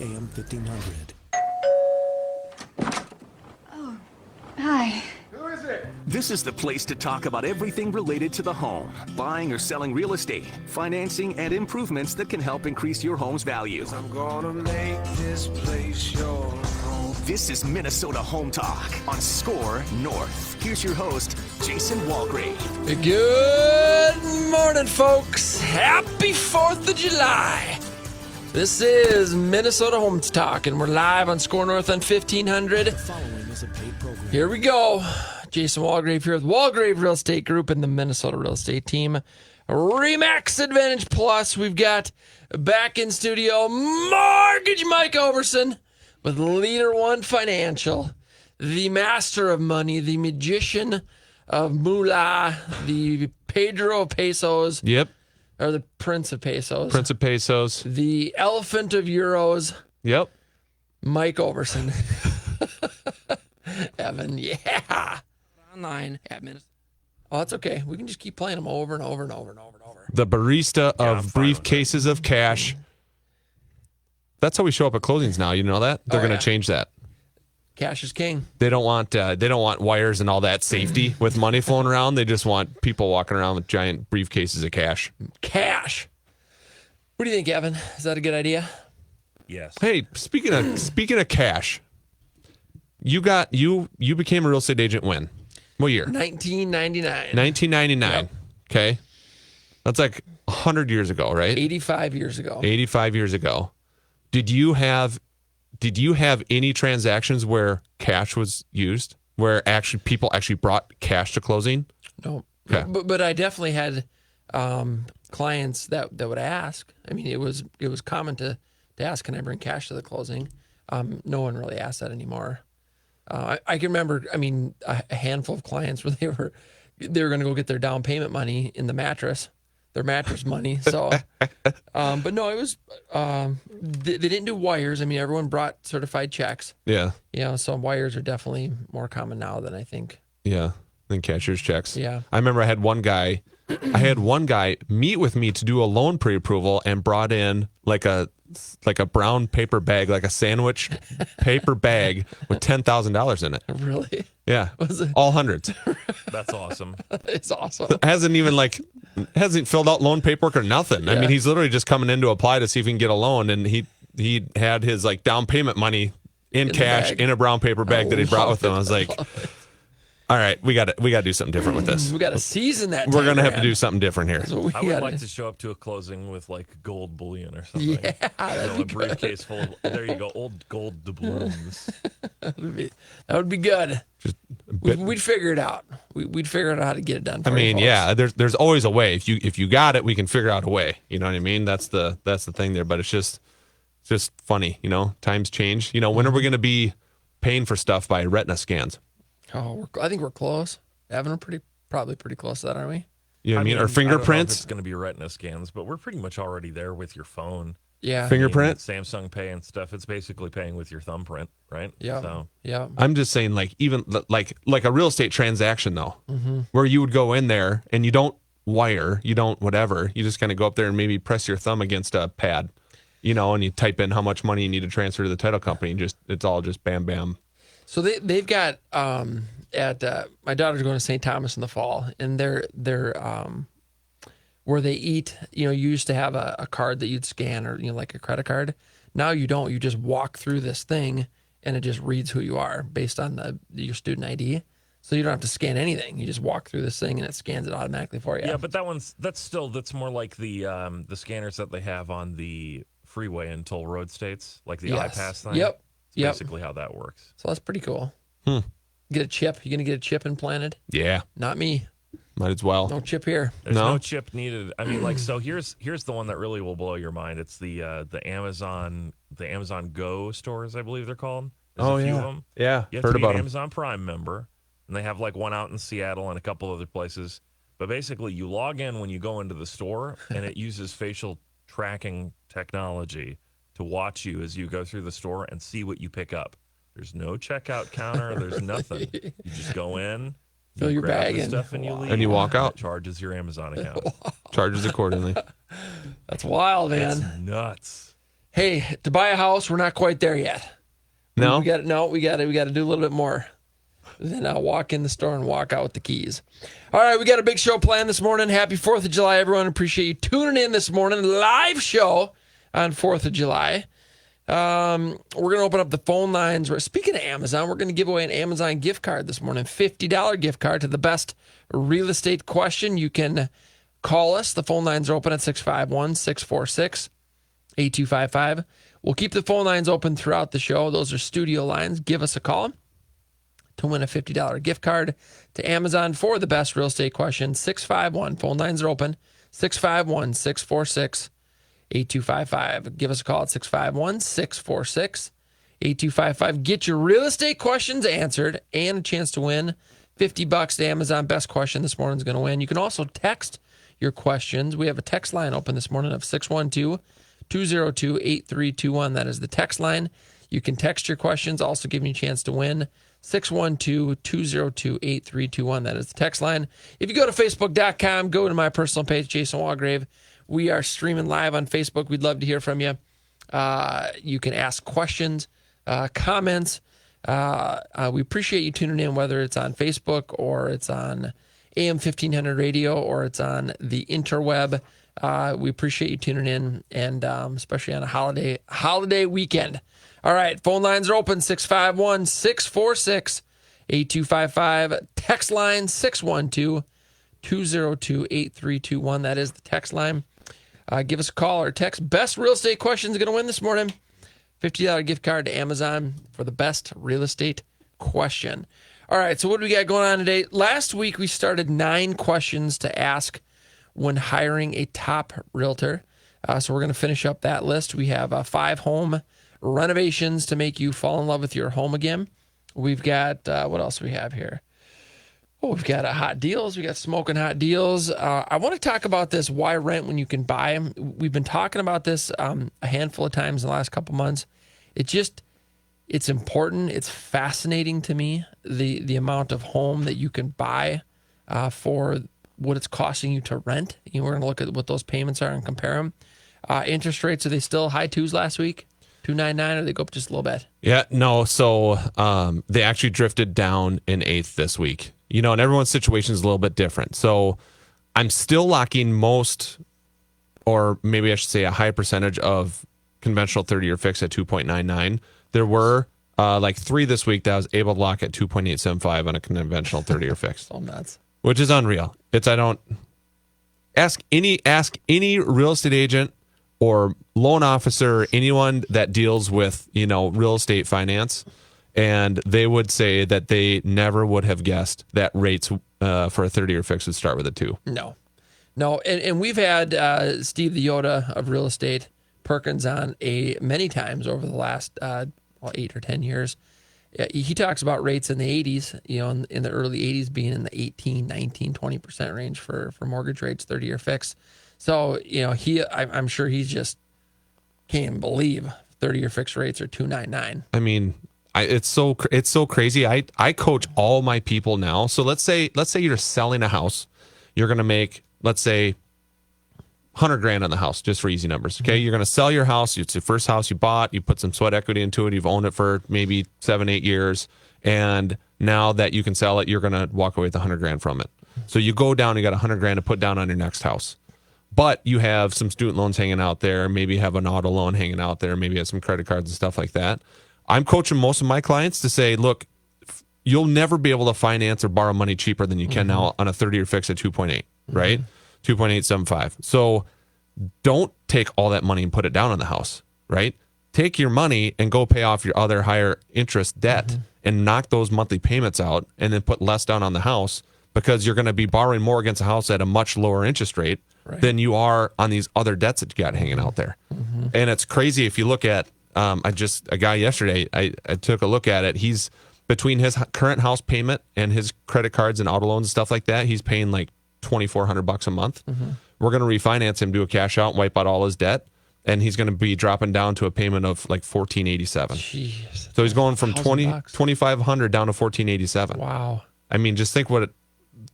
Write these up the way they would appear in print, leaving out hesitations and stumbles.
AM 1500. Hi. This is the place to talk about everything related to the home, buying or selling real estate, financing, and improvements that can help increase your home's value. I'm gonna make this place your home. This is Minnesota Home Talk on SKOR North. Here's your host, Jason Walgrave. Good morning, folks. Happy 4th of July. This is Minnesota Home Talk, and we're live on SKOR North on 1500. The following is a paid program. Here we go. Jason Walgrave here with Walgrave Real Estate Group and the Minnesota Real Estate Team. RE/MAX Advantage Plus. We've got back in studio Mortgage Mike Overson with Leader One Financial, the master of money, the magician of moolah, the Pedro of pesos. Yep. Or the Prince of pesos. Prince of pesos. The elephant of euros. Yep. Mike Overson. Evan, yeah. Online at Minnesota. Oh, that's okay. We can just keep playing them over and over and over and over and over. The barista of briefcases of cash. That's how we show up at closings now. You know that? They're going to change that. Cash is king. They don't want wires and all that safety with money flowing around. They just want people walking around with giant briefcases of cash. Cash. What do you think, Evan? Is that a good idea? Yes. Hey, speaking of cash, you became a real estate agent when? What year? 1999. 1999. Yep. Okay. That's like 100 years ago, right? 85 years ago. 85 years ago. Did you have any transactions where cash was used, where people actually brought cash to closing? No. Okay. But I definitely had clients that would ask. I mean, it was common to ask, can I bring cash to the closing? No one really asked that anymore. I can remember, a handful of clients where they were going to go get their down payment money in their mattress money. So, but no, it was, they didn't do wires. I mean, everyone brought certified checks. Yeah. So wires are definitely more common now than I think. Yeah. Then cashier's checks. Yeah. I remember I had one guy meet with me to do a loan pre-approval and brought in like a brown paper bag, like a sandwich paper bag with $10,000 in it. Really? Yeah. Was it? All hundreds. That's awesome. It's awesome. Hasn't filled out loan paperwork or nothing. Yeah. I mean, he's literally just coming in to apply to see if he can get a loan, and he had his like down payment money in cash in a brown paper bag that he brought with him. I was like, all right, we got to do something different with this. We got to season that. We're gonna have to do something different here. I would like to show up to a closing with like gold bullion or something. Yeah, that'd be a briefcase full of, there you go, old gold doubloons. That would be good. Just We'd figure it out. We'd figure out how to get it done. I mean, yeah, there's always a way. If you got it, we can figure out a way. You know what I mean? That's the thing there. But it's just funny. Times change. When are we going to be paying for stuff by retina scans? Oh, I think we're close. Evan, we're probably pretty close to that, aren't we? You know what I mean? Or I don't know if fingerprints? it's going to be retina scans, but we're pretty much already there with your phone. Yeah. Fingerprint? Samsung Pay and stuff. It's basically paying with your thumbprint, right? Yeah. So Yeah. I'm just saying, like, even like a real estate transaction, though, where you would go in there and you don't wire, you don't whatever. You just kind of go up there and maybe press your thumb against a pad, and you type in how much money you need to transfer to the title company. And it's all just bam, bam. So they've got my daughter's going to St. Thomas in the fall, and they're where they eat. You used to have a card that you'd scan, or like a credit card. Now you don't. You just walk through this thing, and it just reads who you are based on your student ID. So you don't have to scan anything. You just walk through this thing, and it scans it automatically for you. yeah, but that's more like the scanners that they have on the freeway in toll road states, like the Yes. iPass thing. Yep. It's basically how that works. So that's pretty cool. Get a chip. You gonna get a chip implanted? Yeah, Not me. might as well. No chip here. There's No? no chip needed. I mean, so here's the one that really will blow your mind. It's the Amazon Go stores, I believe they're called. There's a few of them. Yeah, You have heard to be about an them. Amazon Prime member, and they have like one out in Seattle and a couple other places. But basically, you log in when you go into the store, and it uses facial tracking technology to watch you as you go through the store and see what you pick up. There's no checkout counter. There's nothing. You just go in, Fill your grab bag the and- stuff, and you leave. And you walk out. It charges your Amazon account. Charges accordingly. That's wild, man. It's nuts. Hey, to buy a house, we're not quite there yet. No? we got to do a little bit more than walk in the store and walk out with the keys. All right, we got a big show planned this morning. Happy 4th of July, everyone. Appreciate you tuning in this morning. Live show on 4th of July. We're going to open up the phone lines. Speaking of Amazon, we're going to give away an Amazon gift card this morning, $50 gift card to the best real estate question. You can call us. The phone lines are open at 651-646-8255. We'll keep the phone lines open throughout the show. Those are studio lines. Give us a call to win a $50 gift card to Amazon for the best real estate question. 651. Phone lines are open. 651-646-8255. Give us a call at 651-646-8255. Get your real estate questions answered and a chance to win $50 to Amazon. Best question this morning is going to win. You can also text your questions. We have a text line open this morning of 612-202-8321. That is the text line. You can text your questions, also giving you a chance to win. 612-202-8321. That is the text line. If you go to Facebook.com, go to my personal page, Jason Walgrave. We are streaming live on Facebook. We'd love to hear from you. You can ask questions, comments. We appreciate you tuning in, whether it's on Facebook or it's on AM 1500 radio or it's on the interweb. We appreciate you tuning in, and especially on a holiday weekend. All right, phone lines are open, 651-646-8255. Text line, 612-202-8321. That is the text line. Give us a call or text. Best real estate question is going to win this morning. $50 gift card to Amazon for the best real estate question. All right, so what do we got going on today? Last week, we started 9 questions to ask when hiring a top realtor. So we're going to finish up that list. We have 5 home renovations to make you fall in love with your home again. We've got, what else do we have here? Oh, we've got hot deals. We got smoking hot deals. I want to talk about this, why rent when you can buy. We've been talking about this a handful of times in the last couple months. It's important. It's fascinating to me, the amount of home that you can buy for what it's costing you to rent. We're going to look at what those payments are and compare them. Interest rates, are they still high 2s last week? 2.99, or they go up just a little bit? Yeah, no. So they actually drifted down an 1/8 this week. And everyone's situation is a little bit different. So I'm still locking most, or maybe I should say a high percentage of conventional 30-year fix at 2.99. There were like 3 this week that I was able to lock at 2.875 on a conventional 30-year fix. So nuts. Which is unreal. I don't ask any real estate agent or loan officer, anyone that deals with, real estate finance, and they would say that they never would have guessed that rates for a 30-year fix would start with a 2. No. And we've had Steve the Yoda of real estate, Perkins, on many times over the last 8 or 10 years. He talks about rates in the 80s, in the early 80s being in the 18, 19, 20% range for mortgage rates, 30-year fix. So, I'm sure he just can't believe 30-year fixed rates are 2.99. I mean, it's so crazy. I coach all my people now. So let's say you're selling a house. You're going to make, let's say, $100,000 on the house, just for easy numbers. Okay. You're going to sell your house. It's your first house you bought. You put some sweat equity into it. You've owned it for maybe 7-8 years. And now that you can sell it, you're going to walk away with $100,000 from it. So you go down, you got $100,000 to put down on your next house. But you have some student loans hanging out there, maybe have an auto loan hanging out there, maybe have some credit cards and stuff like that. I'm coaching most of my clients to say, look, you'll never be able to finance or borrow money cheaper than you can now on a 30-year fix at 2.8, right? 2.875. So don't take all that money and put it down on the house, right? Take your money and go pay off your other higher interest debt and knock those monthly payments out, and then put less down on the house, because you're going to be borrowing more against a house at a much lower interest rate than you are on these other debts that you got hanging out there. And it's crazy if you look at, a guy yesterday, I took a look at it. He's between his current house payment and his credit cards and auto loans and stuff like that, he's paying like $2,400 a month. We're going to refinance him, do a cash out, and wipe out all his debt, and he's going to be dropping down to a payment of like $1,487. Jeez, so he's going from $2,500 down to $1,487. Wow. I mean, just think what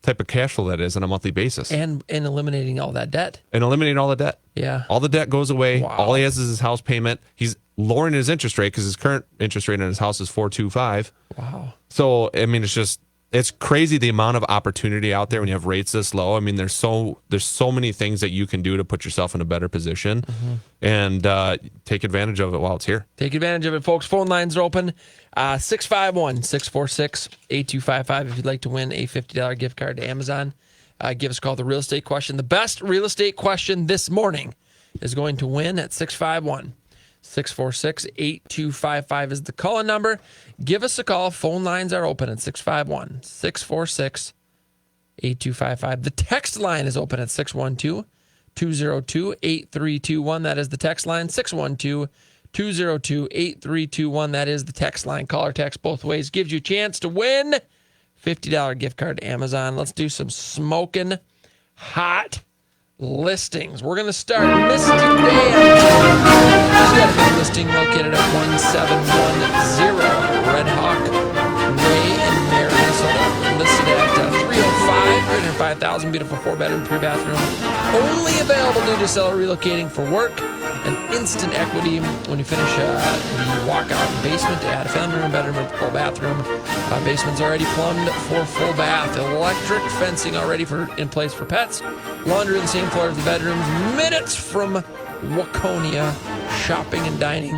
type of cash flow that is on a monthly basis. And eliminating all that debt. And eliminate all the debt. Yeah. All the debt goes away. Wow. All he has is his house payment. He's lowering his interest rate because his current interest rate on his house is 4.25. Wow. So, I mean, it's crazy the amount of opportunity out there when you have rates this low. I mean, there's so many things that you can do to put yourself in a better position and take advantage of it while it's here. Take advantage of it, folks. Phone lines are open. 651-646-8255 if you'd like to win a $50 gift card to Amazon. Give us a call. The real estate question. The best real estate question this morning is going to win at 651-646-8255 is the call-in number. Give us a call. Phone lines are open at 651-646-8255. The text line is open at 612-202-8321. That is the text line. 612-202-8321. That is the text line. Call or text both ways. Gives you a chance to win $50 gift card to Amazon. Let's do some smoking hot listings. We're going to start Misty Bay. She's got a big listing located at 1710 Red Hawk Way in Mare, Minnesota. Listed at 305,000. Beautiful 4-bedroom, 3-bathroom. Only available due to seller relocating for work. An instant equity when you finish the walkout basement to add a family room, bedroom, and full bathroom. Basement's already plumbed for full bath. Electric fencing already in place for pets. Laundry on the same floor as the bedrooms. Minutes from Waconia. Shopping and dining.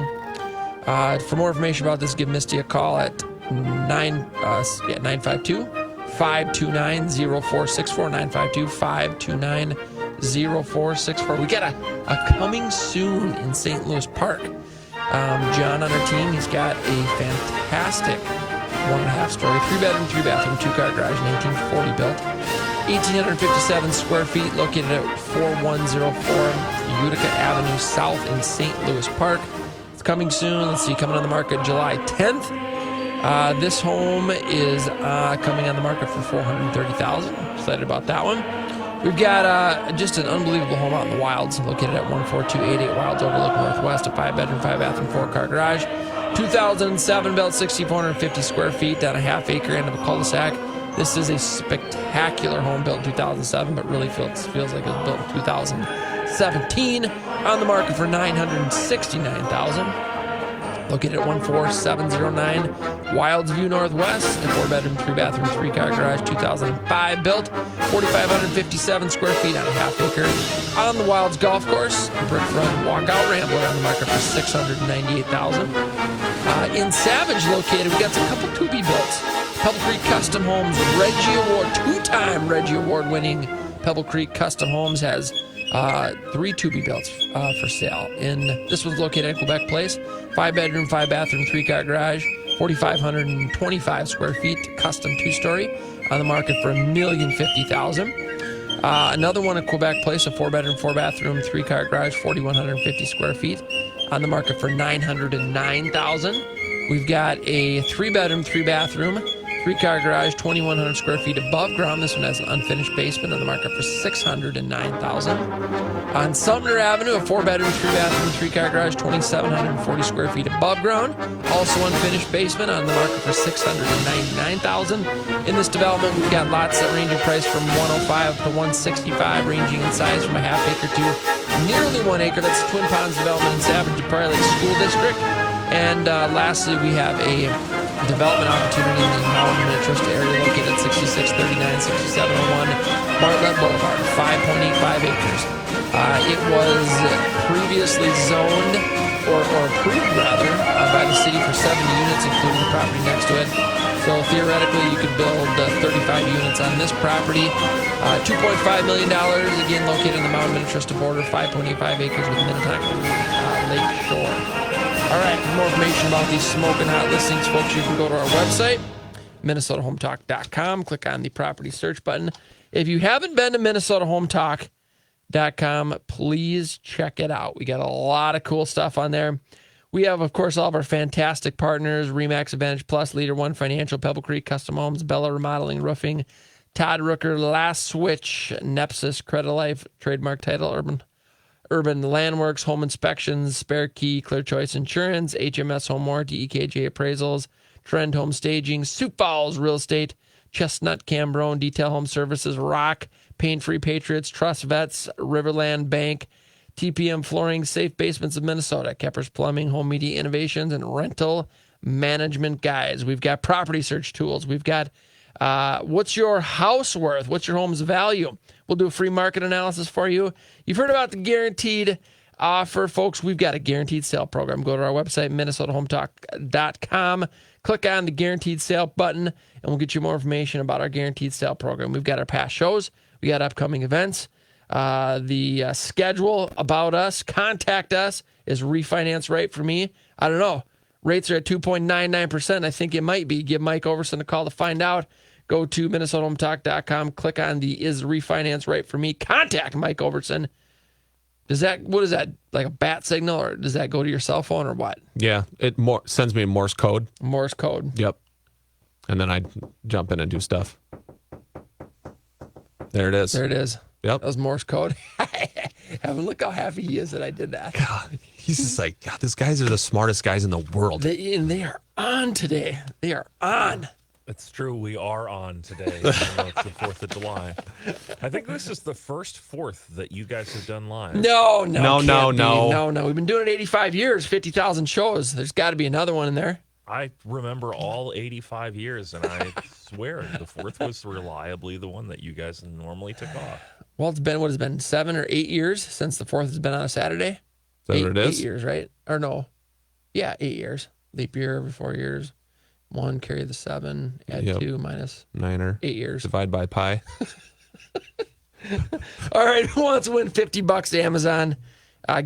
For more information about this, give Misty a call at 952-529-0464. 952-529-0464. We got a coming soon in St. Louis Park. John on our team, he's got a fantastic 1.5-story, 3-bedroom, 3-bathroom, 2-car garage, 1940 built, 1,857 square feet, located at 4104 Utica Avenue South in St. Louis Park. It's coming soon. Let's see, coming on the market July 10th. This home is coming on the market for $430,000. Excited about that one. We've got just an unbelievable home out in the Wilds, located at 14288 Wilds Overlook Northwest, a 5-bedroom, 5-bathroom, 4-car garage. 2007 built, 6,450 square feet on a half-acre end of a cul-de-sac. This is a spectacular home built in 2007, but really feels like it was built in 2017. On the market for $969,000. Located at 14709 Wilds View Northwest, a 4-bedroom, 3-bathroom, 3-car garage, 2005 built, 4,557 square feet on a half-acre. On the Wilds Golf Course, a brick-front walkout rambler on the market for $698,000. In Savage located, we got a couple to-be-builts. Pebble Creek Custom Homes, two-time Reggie Award-winning Pebble Creek Custom Homes has 3 to-be-builts for sale. This was located at Quebec Place, 5-bedroom, 5-bathroom, 3-car garage, 4,525 square feet, custom 2-story, on the market for $1,050,000. Another one at Quebec Place, a 4-bedroom, 4-bathroom, 3-car garage, 4,150 square feet, on the market for $909,000. We've got a 3-bedroom, 3-bathroom, 3-car garage, 2,100 square feet above ground. This one has an unfinished basement on the market for $609,000. On Sumner Avenue, a 4-bedroom, 3-bathroom, 3-car garage, 2,740 square feet above ground. Also unfinished basement on the market for $699,000. In this development, we've got lots that range in price from $105 to $165, ranging in size from a half-acre to nearly 1 acre. That's Twin Ponds development in Savage Prior Lake School District. And lastly, we have a development opportunity in the Mountain Trust area located at 6639, 6701 Bartlett Boulevard, 5.85 acres. It was previously zoned, or approved rather, by the city for 70 units, including the property next to it. So theoretically, you could build 35 units on this property. $2.5 million, again located in the Mountain Trust border, 5.85 acres with Minnetonka Lake Shore. All right, for more information about these smoking hot listings, folks, you can go to our website, MinnesotaHometalk.com. Click on the property search button. If you haven't been to MinnesotaHometalk.com, please check it out. We got a lot of cool stuff on there. We have, of course, all of our fantastic partners, RE/MAX Advantage Plus, Leader One Financial, Pebble Creek Custom Homes, Bella Remodeling Roofing, Todd Rooker, Last Switch, Nepsis, Credit Life, Trademark Title, Urban Landworks, Home Inspections, Spare Key, Clear Choice Insurance, HMS Home Warranty, EKJ Appraisals, Trend Home Staging, Sioux Falls Real Estate, Chestnut Cambron, Detail Home Services, Rock, Pain Free Patriots, Trust Vets, Riverland Bank, TPM Flooring, Safe Basements of Minnesota, Keppers Plumbing, Home Media Innovations, and Rental Management Guys. We've got property search tools. We've got what's your house worth? What's your home's value? We'll do a free market analysis for you. You've heard about the guaranteed offer, folks. We've got a guaranteed sale program. Go to our website, minnesotahometalk.com. Click on the guaranteed sale button, and we'll get you more information about our guaranteed sale program. We've got our past shows. We got upcoming events. The schedule, about us, contact us. Is refinance right for me? I don't know. Rates are at 2.99%. I think it might be. Give Mike Overson a call to find out. Go to minnesotahometalk.com. Click on the is refinance right for me. Contact Mike Overson. What is that, like a bat signal, or does that go to your cell phone or what? Yeah, it sends me a Morse code. Morse code. Yep. And then I jump in and do stuff. There it is. There it is. Yep. That was Morse code. Look how happy he is that I did that. God, he's just like, God, these guys are the smartest guys in the world. They are on today. They are on. It's true. We are on today. It's the 4th of July. I think this is the first 4th that you guys have done live. No. No. We've been doing it 85 years, 50,000 shows. There's got to be another one in there. I remember all 85 years, and I swear the 4th was reliably the one that you guys normally took off. Well, it's been 7 or 8 years since the 4th has been on a Saturday. Is that what it is? 8 years, right? Or no. Yeah, 8 years. Leap year every 4 years. 1, carry the 7, add 2, minus 9 8 years. Divide by pi. All right, who wants to win $50 to Amazon?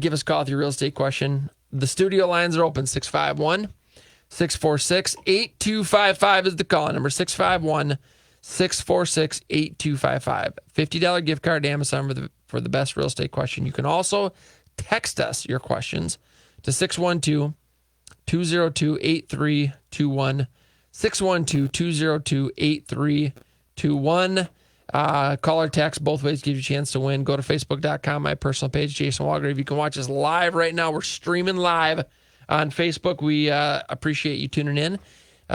Give us a call with your real estate question. The studio lines are open. 651-646-8255 is the call number. 651-646-8255. $50 gift card to Amazon for the best real estate question. You can also text us your questions to 612-202-8321. 612-202-8321. Call or text. Both ways give you a chance to win. Go to Facebook.com, my personal page, Jason Walgrave. You can watch us live right now. We're streaming live on Facebook. We appreciate you tuning in,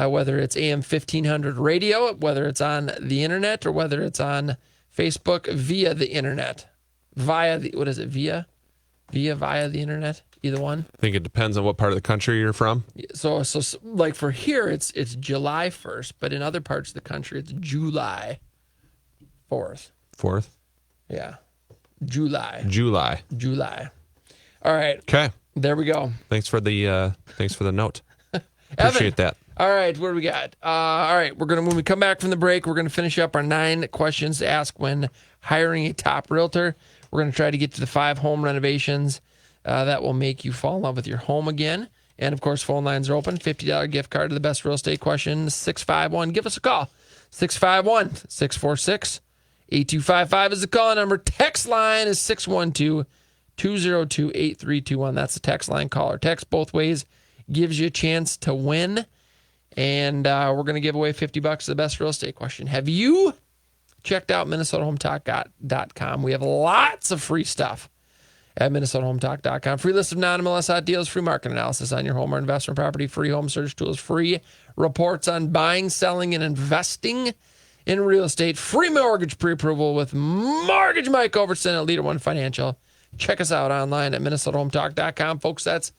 whether it's AM 1500 radio, whether it's on the internet, or whether it's on Facebook via the internet. Via the internet? Either one. I think it depends on what part of the country you're from. So like for here, it's July 1st, but in other parts of the country, it's July 4th. 4th? Yeah. July. All right. Okay. There we go. Thanks for the note. Evan. Appreciate that. All right. What do we got? All right. When we come back from the break, we're going to finish up our 9 questions to ask when hiring a top realtor. We're going to try to get to the 5 home renovations that will make you fall in love with your home again. And of course, phone lines are open. $50 gift card to the best real estate question. 651. Give us a call. 651-646-8255 is the call number. Text line is 612-202-8321. That's the text line. Call or text both ways. Gives you a chance to win. And we're going to give away $50 to the best real estate question. Have you checked out MinnesotaHometalk.com? We have lots of free stuff at MinnesotaHometalk.com. Free list of non-MLS hot deals, free market analysis on your home or investment property, free home search tools, free reports on buying, selling, and investing in real estate, free mortgage pre-approval with Mortgage Mike Overson at Leader One Financial. Check us out online at MinnesotaHometalk.com. Folks, that's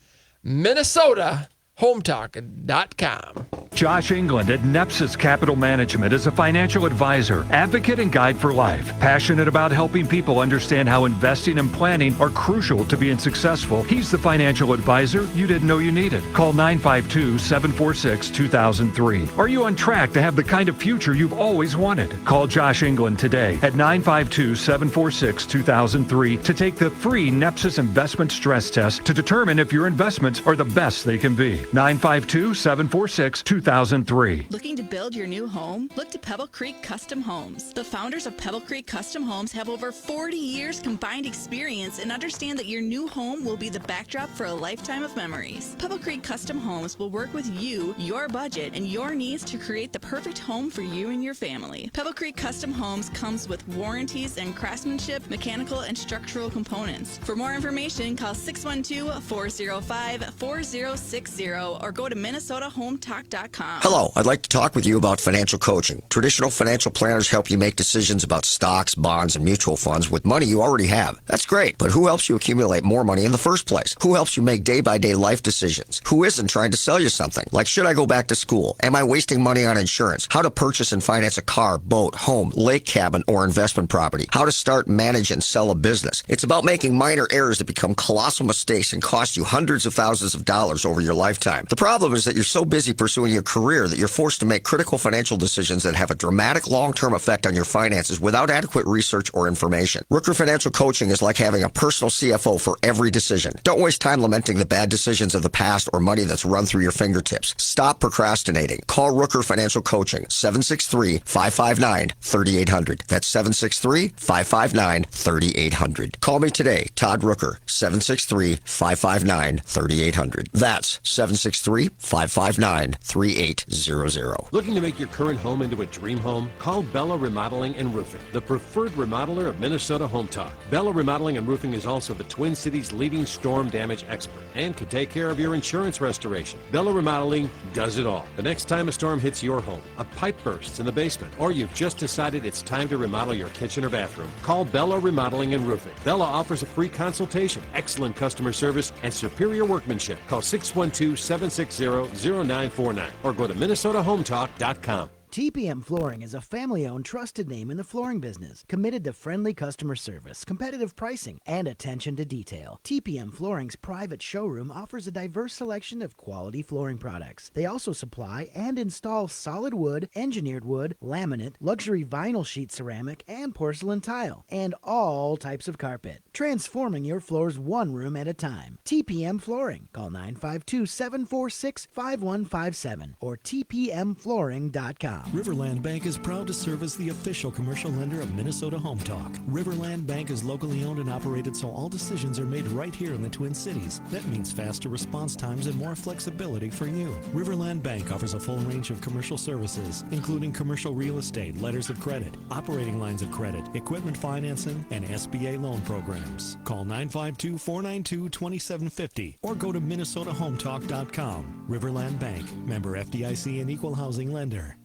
MinnesotaHometalk.com. Josh England at Nepsis Capital Management is a financial advisor, advocate, and guide for life. Passionate about helping people understand how investing and planning are crucial to being successful. He's the financial advisor you didn't know you needed. Call 952-746-2003. Are you on track to have the kind of future you've always wanted? Call Josh England today at 952-746-2003 to take the free Nepsis investment stress test to determine if your investments are the best they can be. 952-746-2003. Looking to build your new home? Look to Pebble Creek Custom Homes. The founders of Pebble Creek Custom Homes have over 40 years combined experience and understand that your new home will be the backdrop for a lifetime of memories. Pebble Creek Custom Homes will work with you, your budget, and your needs to create the perfect home for you and your family. Pebble Creek Custom Homes comes with warranties and craftsmanship, mechanical, and structural components. For more information, call 612-405-4060 or go to MinnesotaHometalk.com. TPMflooring.com. Hello, I'd like to talk with you about financial coaching. Traditional financial planners help you make decisions about stocks, bonds, and mutual funds with money you already have. That's great, but who helps you accumulate more money in the first place? Who helps you make day-by-day life decisions? Who isn't trying to sell you something? Like, should I go back to school? Am I wasting money on insurance? How to purchase and finance a car, boat, home, lake cabin, or investment property? How to start, manage, and sell a business? It's about making minor errors that become colossal mistakes and cost you hundreds of thousands of dollars over your lifetime. The problem is that you're so busy pursuing your career that you're forced to make critical financial decisions that have a dramatic long-term effect on your finances without adequate research or information. Rooker Financial Coaching is like having a personal CFO for every decision. Don't waste time lamenting the bad decisions of the past or money that's run through your fingertips. Stop procrastinating. Call Rooker Financial Coaching, 763-559-3800. That's 763-559-3800. Call me today, Todd Rooker, 763-559-3800. That's 763-559-3800. Looking to make your current home into a dream home? Call Bella Remodeling and Roofing, the preferred remodeler of Minnesota Home Talk. Bella Remodeling and Roofing is also the Twin Cities' leading storm damage expert and can take care of your insurance restoration. Bella Remodeling does it all. The next time a storm hits your home, a pipe bursts in the basement, or you've just decided it's time to remodel your kitchen or bathroom, call Bella Remodeling and Roofing. Bella offers a free consultation, excellent customer service, and superior workmanship. Call 612-760-0949 or go to MinnesotaHometalk.com. TPM Flooring is a family-owned, trusted name in the flooring business, committed to friendly customer service, competitive pricing, and attention to detail. TPM Flooring's private showroom offers a diverse selection of quality flooring products. They also supply and install solid wood, engineered wood, laminate, luxury vinyl sheet ceramic, and porcelain tile, and all types of carpet, transforming your floors one room at a time. TPM Flooring. Call 952-746-5157 or tpmflooring.com. Riverland Bank is proud to serve as the official commercial lender of Minnesota Home Talk. Riverland Bank is locally owned and operated, so all decisions are made right here in the Twin Cities. That means faster response times and more flexibility for you. Riverland Bank offers a full range of commercial services, including commercial real estate, letters of credit, operating lines of credit, equipment financing, and SBA loan programs. Call 952-492-2750 or go to MinnesotaHometalk.com. Riverland Bank, member FDIC and equal housing lender.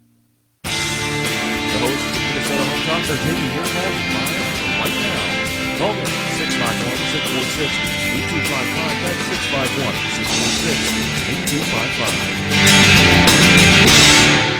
The hosts of Minnesota Home Talk are taking your calls live right now. Call them 651-646-8255. That's 651-646-8255.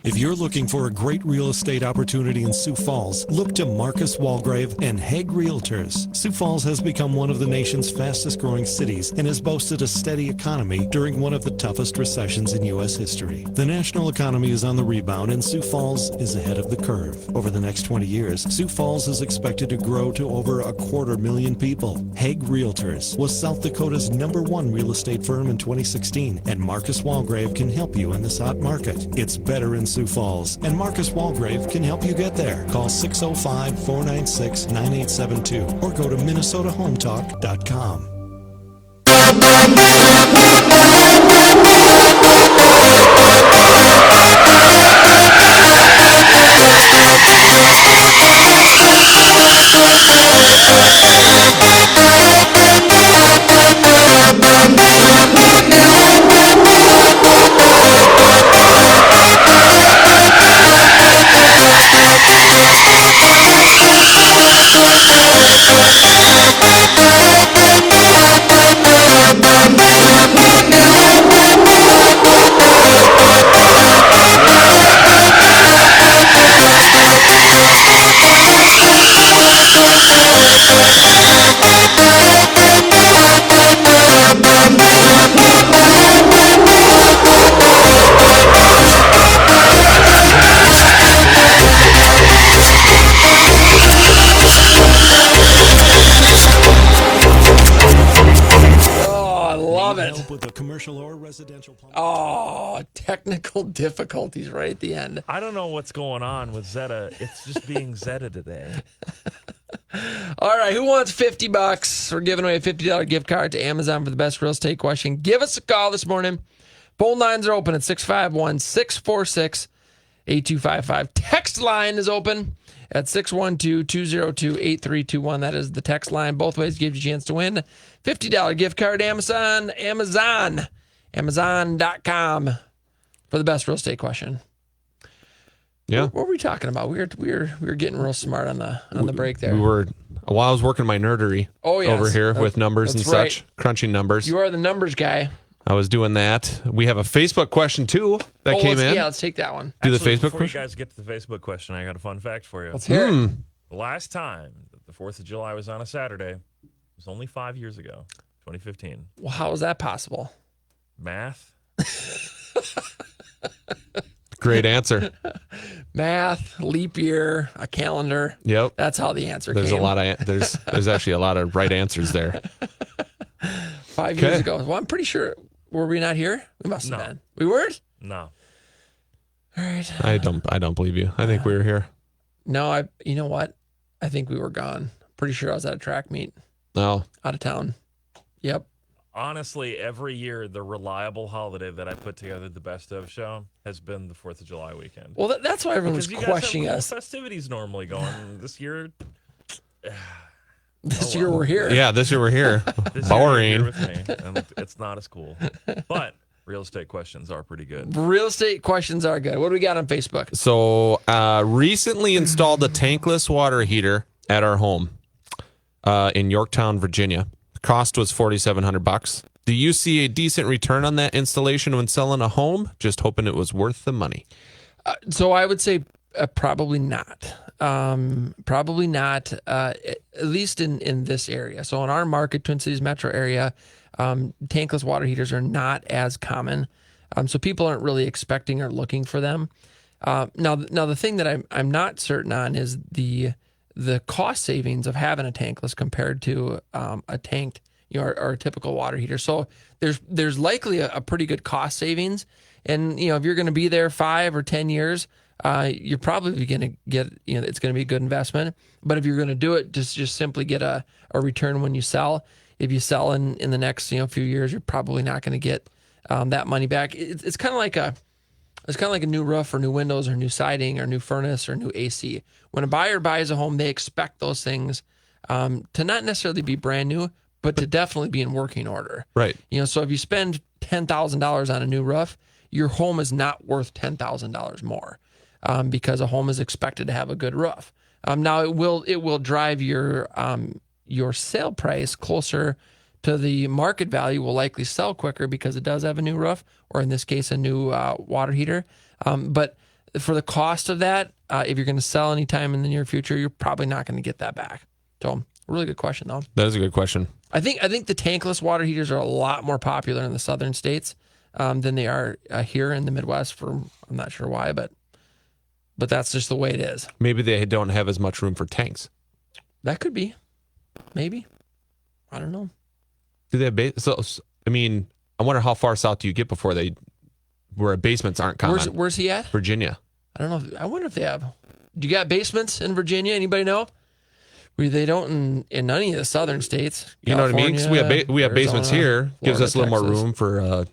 If you're looking for a great real estate opportunity in Sioux Falls, look to Marcus Walgrave and Hague Realtors. Sioux Falls has become one of the nation's fastest growing cities and has boasted a steady economy during one of the toughest recessions in U.S. history. The national economy is on the rebound and Sioux Falls is ahead of the curve. Over the next 20 years, Sioux Falls is expected to grow to over 250,000 people. Hague Realtors was South Dakota's #1 real estate firm in 2016, and Marcus Walgrave can help you in this hot market. It's better in Sioux Falls, and Marcus Walgrave can help you get there. Call 605-496-9872 or go to MinnesotaHometalk.com. Oh, technical difficulties right at the end. I don't know what's going on with Zeta. It's just being Zeta today. All right, who wants $50? We're giving away a $50 gift card to Amazon for the best real estate question. Give us a call this morning. Phone lines are open at 651-646-8255. Text line is open at 612-202-8321. That is the text line. Both ways gives you a chance to win. $50 gift card, Amazon.com. for the best real estate question. Yeah. What were we talking about? We were getting real smart on the break there. We were, while I was working my nerdery over here with numbers and such, crunching numbers. You are the numbers guy. I was doing that. We have a Facebook question too that came in. Yeah, let's take that one. Do Actually, the Facebook before question? you guys get to the Facebook question, I got a fun fact for you. Let's hear it. The last time that the 4th of July was on a Saturday was only 5 years ago, 2015. Well, how is that possible? Math. Great answer. Math, leap year, a calendar. Yep. That's how the answer There's came. a lot of there's actually a lot of right answers there. 5 years ago. Well, I'm pretty sure. Were we not here? We must have been. We weren't? No. All right. I don't believe you. I think we were here. No, you know what? I think we were gone. Pretty sure I was at a track meet. No. Out of town. Yep. Honestly, every year the reliable holiday that I put together, the best of show, has been the 4th of July weekend. Well, that's why everyone's Because you guys questioning have cool us. festivities normally going. This year, This year we're here. Yeah, this year we're here. this year you're here Boring. with me, and it's not as cool. But real estate questions are pretty good. Real estate questions are good. What do we got on Facebook? So, recently installed a tankless water heater at our home in Yorktown, Virginia. Cost was $4,700. Do you see a decent return on that installation when selling a home? Just hoping it was worth the money. So I would say probably not. Probably not, at least in this area. So in our market, Twin Cities metro area, tankless water heaters are not as common. So people aren't really expecting or looking for them. Now the thing that I'm not certain on is the cost savings of having a tankless compared to a tanked, or a typical water heater. So there's likely a pretty good cost savings. And, if you're going to be there 5 or 10 years, you're probably going to get, it's going to be a good investment. But if you're going to do it, just simply get a return when you sell. If you sell in the next, few years, you're probably not going to get that money back. It's kind of like a new roof or new windows or new siding or new furnace or new AC. When a buyer buys a home, they expect those things to not necessarily be brand new, but to definitely be in working order. Right. So if you spend $10,000 on a new roof, your home is not worth $10,000 more because a home is expected to have a good roof. Now it will drive your sale price closer to the market value. Will likely sell quicker because it does have a new roof, or in this case, a new water heater. But for the cost of that, if you're going to sell anytime in the near future, you're probably not going to get that back. So, really good question, though. That is a good question. I think the tankless water heaters are a lot more popular in the southern states than they are here in the Midwest. I'm not sure why, but that's just the way it is. Maybe they don't have as much room for tanks. That could be. Maybe. I don't know. Do they have I wonder how far south do you get before where basements aren't common? Where's he at? Virginia. I don't know. I wonder if they have. Do you got basements in Virginia? Anybody know? They don't in any of the southern states. You know what I mean? 'Cause we have basements here. Gives Florida, us a little more Texas. room for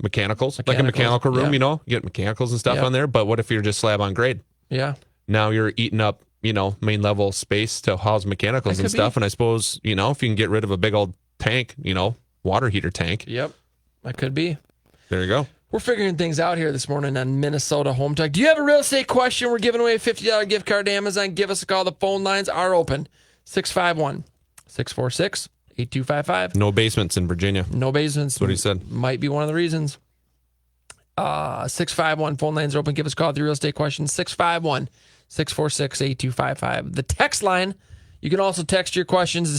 mechanicals, like a mechanical room. Yeah. You get mechanicals and stuff Yep. on there. But what if you're just slab on grade? Yeah. Now you're eating up, main level space to house mechanicals That and could stuff. be. And I suppose, if you can get rid of a big old tank, water heater tank. Yep. That could be. There you go. We're figuring things out here this morning on Minnesota Home Talk. Do you have a real estate question? We're giving away a $50 gift card to Amazon. Give us a call. The phone lines are open. 651-646-8255. No basements in Virginia. No basements. That's what he said. Might be one of the reasons. 651 phone lines are open. Give us a call with your real estate question. 651-646-8255. The text line, you can also text your questions to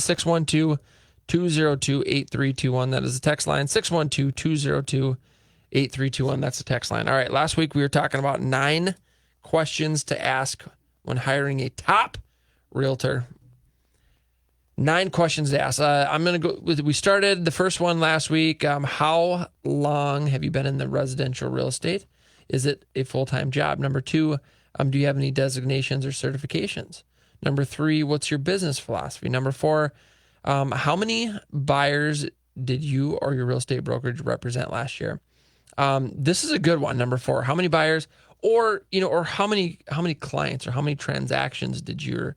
612-202-8321. That is the text line. 612-202-8321. That's the text line. All right. Last week we were talking about 9 questions to ask when hiring a top realtor. 9 questions to ask. I'm going to go with, we started the first one last week. How long have you been in the residential real estate? Is it a full-time job? Number 2, do you have any designations or certifications? Number 3, what's your business philosophy? Number 4, how many buyers did you or your real estate brokerage represent last year? This is a good one. Number 4, how many buyers or how many clients or how many transactions did you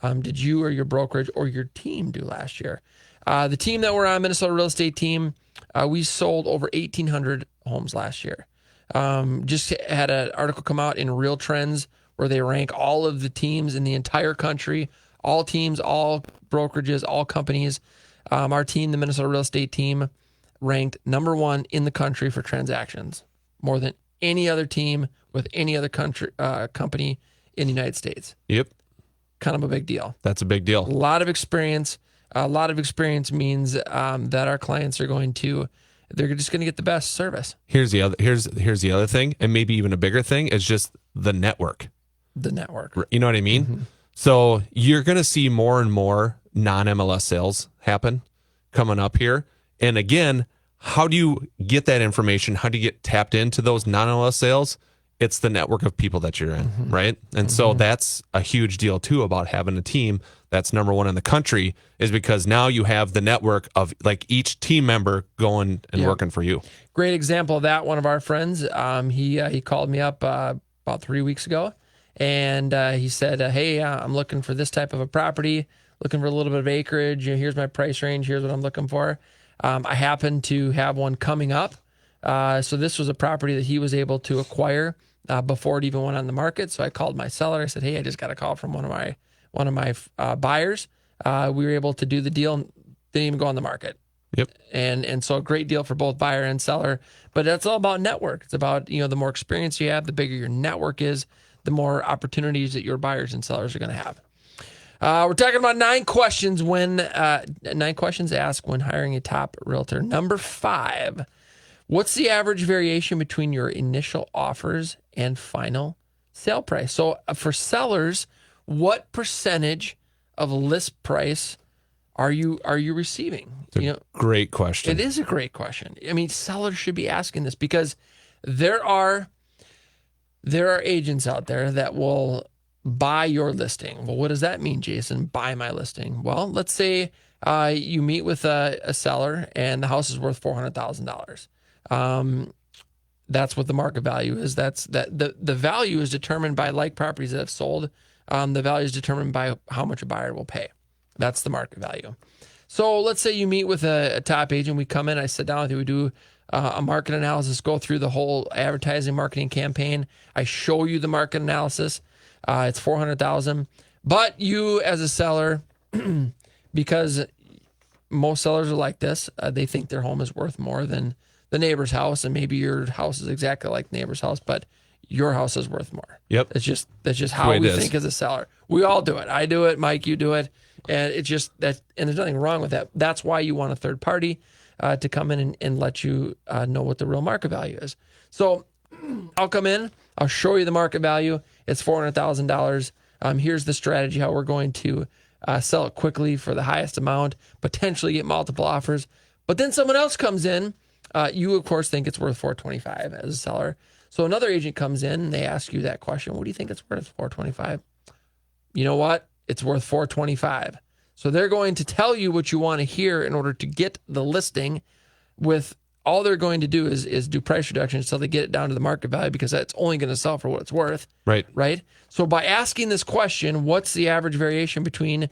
or your brokerage or your team do last year? The team that we're on, Minnesota Real Estate Team, we sold over 1,800 homes last year. Just had an article come out in Real Trends where they rank all of the teams in the entire country, all teams, all brokerages, all companies. Our team, the Minnesota Real Estate Team, ranked number 1 in the country for transactions, more than any other team with any other company in the United States. Yep. Kind of a big deal. That's a big deal. A lot of experience. A lot of experience means that our clients are they're just going to get the best service. Here's the other thing, and maybe even a bigger thing, is just the network. The network. You know what I mean? Mm-hmm. So you're going to see more and more non-MLS sales happen coming up here. And again, how do you get that information? How do you get tapped into those non-MLS sales? It's the network of people that you're in, right? And so that's a huge deal too about having a team that's number 1 in the country, is because now you have the network of like each team member going and working for you. Great example of that. One of our friends, he called me up about 3 weeks ago, and he said, hey, I'm looking for this type of a property, looking for a little bit of acreage. Here's my price range. Here's what I'm looking for. I happen to have one coming up. So this was a property that he was able to acquire before it even went on the market. So I called my seller. I said, hey, I just got a call from one of my buyers. We were able to do the deal, didn't even go on the market. Yep. And so a great deal for both buyer and seller. But that's all about network. It's about, the more experience you have, the bigger your network is, the more opportunities that your buyers and sellers are going to have. We're talking about 9 questions asked when hiring a top realtor. Number 5. What's the average variation between your initial offers and final sale price? So for sellers, what percentage of list price are you receiving? Great question. It is a great question. I mean, sellers should be asking this because there are agents out there that will buy your listing. Well, what does that mean, Jason? Buy my listing. Well, let's say you meet with a seller and the house is worth $400,000. That's what the market value is. The value is determined by like properties that have sold. The value is determined by how much a buyer will pay. That's the market value. So let's say you meet with a top agent. We come in, I sit down with you, we do a market analysis, go through the whole advertising marketing campaign. I show you the market analysis. It's $400,000. But you as a seller, because most sellers are like this, they think their home is worth more than the neighbor's house, and maybe your house is exactly like the neighbor's house, but your house is worth more. Yep. That's just how we think as a seller. We all do it. I do it. Mike, you do it. And it's just that, and there's nothing wrong with that. That's why you want a third party to come in and let you know what the real market value is. So I'll come in, I'll show you the market value. It's $400,000. Here's the strategy, how we're going to sell it quickly for the highest amount, potentially get multiple offers. But then someone else comes in. You, of course, think it's worth $425 as a seller. So another agent comes in and they ask you that question. What do you think it's worth? $425? You know what? It's worth $425. So they're going to tell you what you want to hear in order to get the listing. With all they're going to do is do price reductions until they get it down to the market value, because that's only going to sell for what it's worth. Right. So by asking this question, what's the average variation between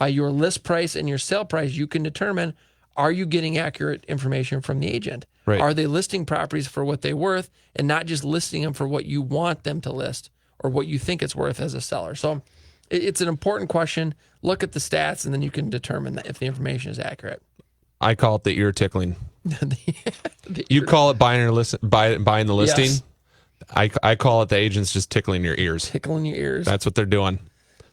your list price and your sale price, you can determine, are you getting accurate information from the agent? Right. Are they listing properties for what they're worth and not just listing them for what you want them to list or what you think it's worth as a seller? So it's an important question. Look at the stats, and then you can determine if the information is accurate. I call it the ear tickling. You call it buying the listing. Yes. I call it the agents just tickling your ears. Tickling your ears. That's what they're doing.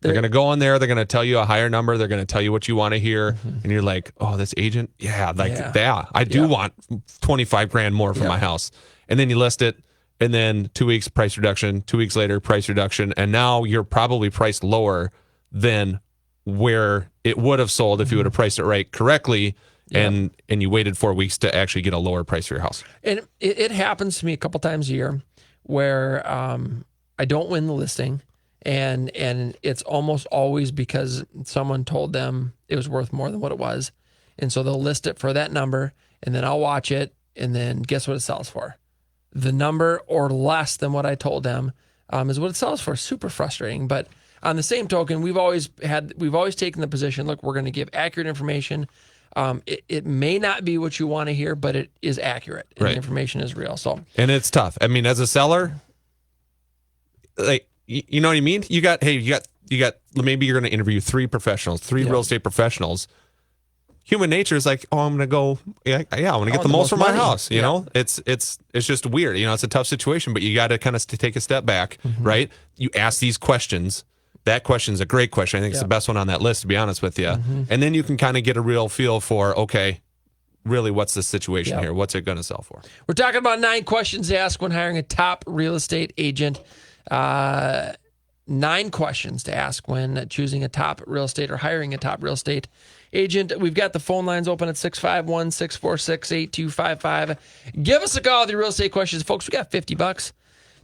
They're going to go in there. They're going to tell you a higher number. They're going to tell you what you want to hear. And you're like, oh, this agent? I do want 25 grand more for my house. And then you list it. And then 2 weeks, price reduction. 2 weeks later, price reduction. And now you're probably priced lower than where it would have sold if you would have priced it right correctly. And you waited 4 weeks to actually get a lower price for your house. And it happens to me a couple times a year where I don't win the listing. And it's almost always because someone told them it was worth more than what it was. And so they'll list it for that number, and then I'll watch it, and then guess what it sells for? The number or less than what I told them is what it sells for. Super frustrating. But on the same token, we've always taken the position, look, we're going to give accurate information. It may not be what you want to hear, but it is accurate, and Right. the information is real. So, And it's tough. I mean, as a seller, like, you know what I mean? You got maybe you're going to interview three real estate professionals. Human nature is like, oh, I'm going to go, I want to get the most from my house. You know, it's just weird. You know, it's a tough situation, but you got to kind of take a step back, right? You ask these questions. That question's a great question. I think it's the best one on that list, to be honest with you. And then you can kind of get a real feel for, okay, really, what's the situation here? What's it going to sell for? we're talking about 9 questions to ask when hiring a top real estate agent. 9 questions to ask when choosing a top real estate or hiring a top real estate agent. We've got the phone lines open at 651-646-8255. Give us a call with your real estate questions. Folks, we got $50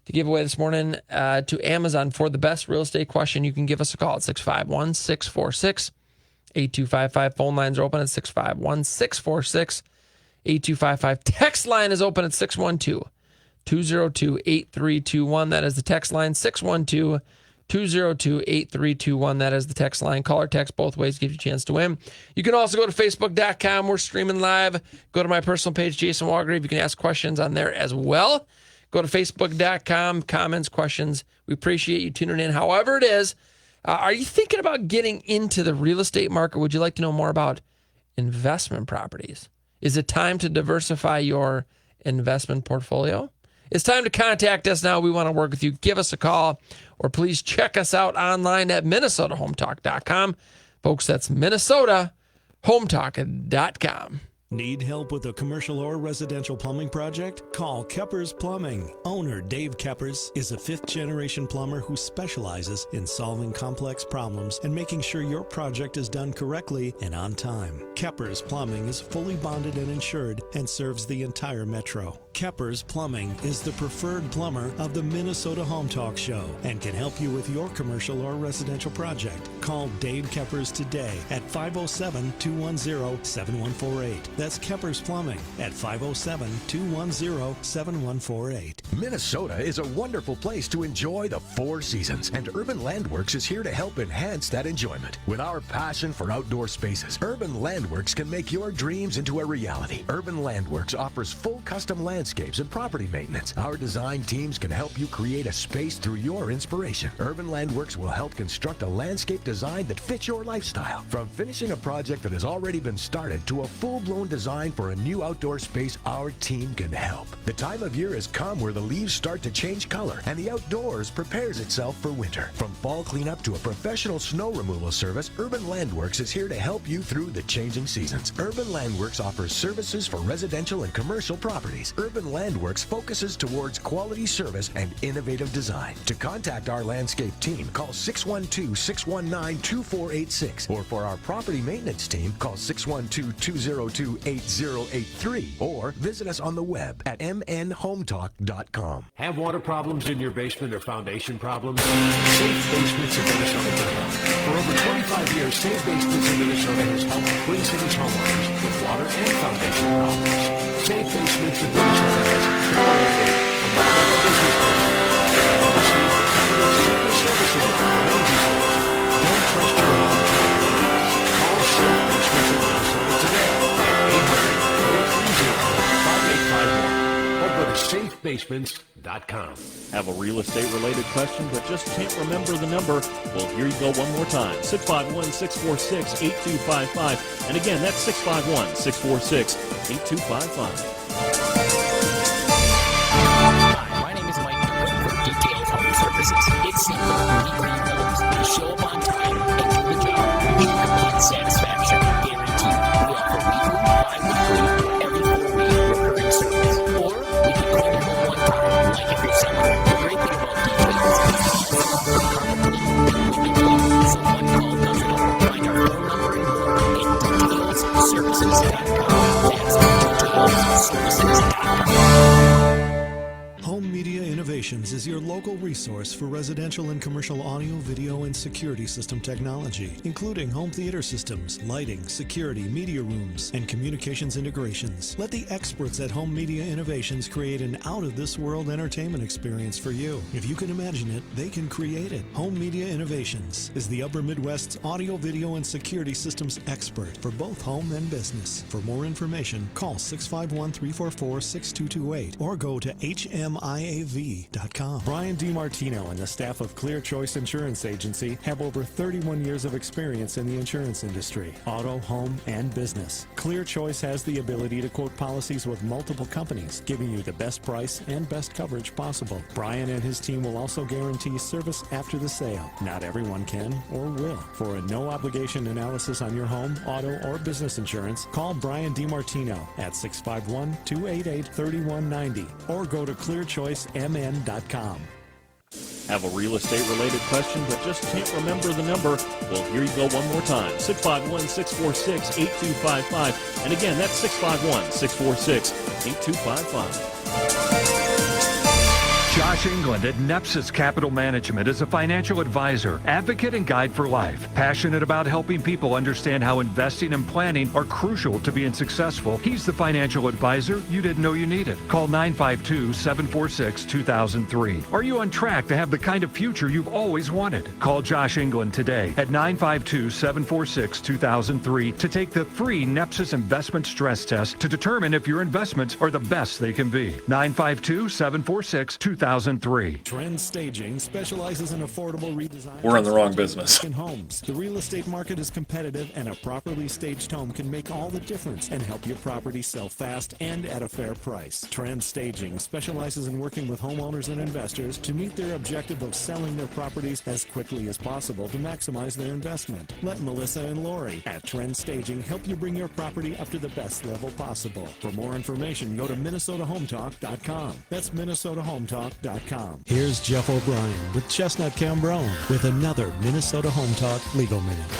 to give away this morning to Amazon for the best real estate question. You can give us a call at 651-646-8255. Phone lines are open at 651-646-8255. Text line is open at 612-202-8321. That is the text line, 612-202-8321. That is the text line. Call or text both ways, gives you a chance to win. You can also go to Facebook.com. We're streaming live. Go to my personal page, Jason Walgrave. You can ask questions on there as well. Go to Facebook.com, comments, questions. We appreciate you tuning in. However it is, are you thinking about getting into the real estate market? Would you like to know more about investment properties? Is it time to diversify your investment portfolio? It's time to contact us now. We want to work with you. Give us a call, or please check us out online at MinnesotaHometalk.com. Folks, that's MinnesotaHometalk.com. Need help with a commercial or residential plumbing project? Call Keppers Plumbing. Owner Dave Keppers is a 5th-generation plumber who specializes in solving complex problems and making sure your project is done correctly and on time. Keppers Plumbing is fully bonded and insured and serves the entire metro. Keppers Plumbing is the preferred plumber of the Minnesota Home Talk Show and can help you with your commercial or residential project. Call Dave Keppers today at 507-210-7148. That's Keppers Plumbing at 507-210-7148. Minnesota is a wonderful place to enjoy the 4 seasons, and Urban Landworks is here to help enhance that enjoyment. With our passion for outdoor spaces, Urban Landworks can make your dreams into a reality. Urban Landworks offers full custom landscapes and property maintenance. Our design teams can help you create a space through your inspiration. Urban Landworks will help construct a landscape design that fits your lifestyle. From finishing a project that has already been started to a full-blown design for a new outdoor space, our team can help. The time of year has come where the leaves start to change color and the outdoors prepares itself for winter. From fall cleanup to a professional snow removal service, Urban Landworks is here to help you through the changing seasons. Urban Landworks offers services for residential and commercial properties. Urban Landworks focuses towards quality service and innovative design. To contact our landscape team, call 612-619-2486. Or for our property maintenance team, call 612-202-8083. Or visit us on the web at mnhometalk.com. Have water problems in your basement or foundation problems? Safe Basements of Minnesota can help. For over 25 years, Safe Basements of Minnesota has helped Twin Cities homeowners with water and foundation problems. Safe Basements of Minnesota has curated from the business Don't trust your home. Call Safe Basements of Minnesota today. 800-430-5851 or go to safebasements.com. Have a real estate related question but just can't remember the number? Well, here you go one more time. 651-646-8255. And again, that's 651-646-8255. Hi, my name is Mike Newman from Detailed Home Services. It's simple. We clean homes. We show up on time and do the job. Complete satisfaction guaranteed. We offer weekly, bi-weekly, every 4-week recurring service. Or we can clean your home one time, like if you're selling. The great thing about Detailed is so one call does it all. Find our phone number and more at detailsservices.com. That's detailsservices.com. Innovations is your local resource for residential and commercial audio, video, and security system technology, including home theater systems, lighting, security, media rooms, and communications integrations. Let the experts at Home Media Innovations create an out-of-this-world entertainment experience for you. If you can imagine it, they can create it. Home Media Innovations is the Upper Midwest's audio, video, and security systems expert for both home and business. For more information, call 651-344-6228 or go to hmiav.com. Brian DiMartino and the staff of Clear Choice Insurance Agency have over 31 years of experience in the insurance industry, auto, home, and business. Clear Choice has the ability to quote policies with multiple companies, giving you the best price and best coverage possible. Brian and his team will also guarantee service after the sale. Not everyone can or will. For a no-obligation analysis on your home, auto, or business insurance, call Brian DiMartino at 651-288-3190 or go to clearchoicemn.com. Have a real estate related question but just can't remember the number? Well, here you go one more time. 651-646-8255. And again, that's 651-646-8255. Josh England at Nepsis Capital Management is a financial advisor, advocate, and guide for life. Passionate about helping people understand how investing and planning are crucial to being successful. He's the financial advisor you didn't know you needed. Call 952-746-2003. Are you on track to have the kind of future you've always wanted? Call Josh England today at 952-746-2003 to take the free Nepsis investment stress test to determine if your investments are the best they can be. 952-746-2003. Trend Staging specializes in affordable redesign. We're in the wrong business. In homes. The real estate market is competitive, and a properly staged home can make all the difference and help your property sell fast and at a fair price. Trend Staging specializes in working with homeowners and investors to meet their objective of selling their properties as quickly as possible to maximize their investment. Let Melissa and Lori at Trend Staging help you bring your property up to the best level possible. For more information, go to MinnesotaHometalk.com. That's MinnesotaHometalk.com. Here's Jeff O'Brien with Chestnut Cambrone with another Minnesota Home Talk Legal Minute.